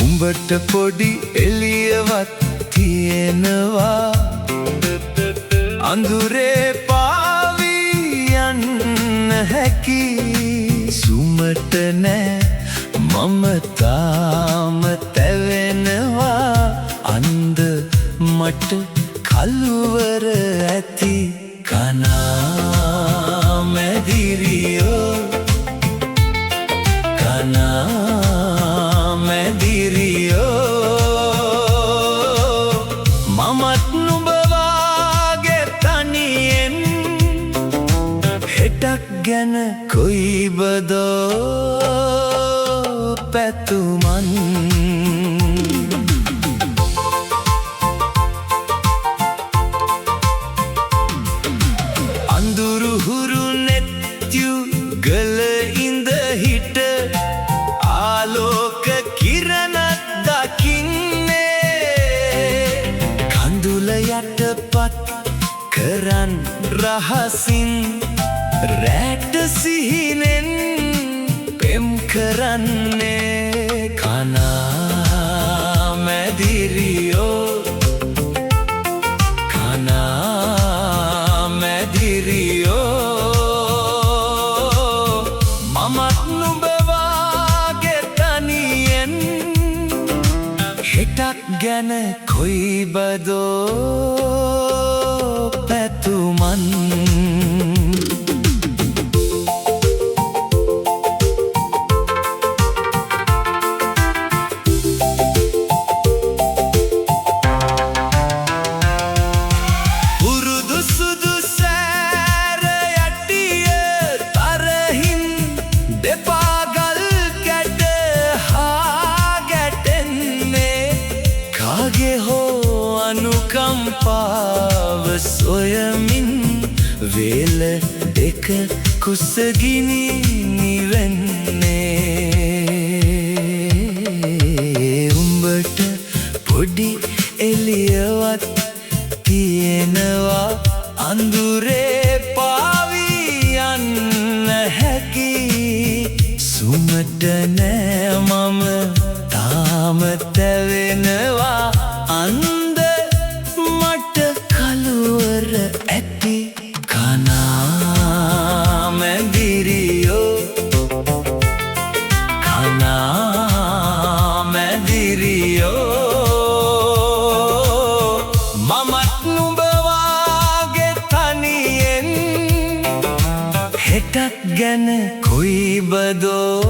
උඹට පොඩි එළියවත් තියෙනවා අඳුරේ පාවී යන්න හැකි සුමට නෑ මම තාම තැවෙනවා අන්ද මට කළුවර ඇති කනා මැදිරියෝ කනා මමත් නුඹ වාගේ තනියෙන් හෙටක් ගැන කොයිබදෝ පැතුමන් අඳුරු හුරු නෙත්යු ගල ඉඳ හිට ආලෝක කිරණක් දකින්නේ කඳුල යටපත් කරන් රහසින් රැට සිහිනෙන් පෙම් කරන්නේ කනා මැදිරියෝ කනා මැදිරියෝ මමත් නුඹ වාගේ තනියෙන් හෙටක් ගැන කොයිබදෝ පැතුමන් අනුකම්පාව සොයමින් වේල දෙක කුසගිනි නිවෙන්නේ උඹට පොඩි එළියවත් තියෙනවා අඳුරේ පාවී යන්න හැකි සුමට නෑ මම තාම තැවෙනවා අන්ද මට කළුවර ඇති කනා මැදිරියෝ කනා මැදිරියෝ මමත් නුඹ වාගේ තනියෙන් හෙටක් ගැන කොයිබදෝ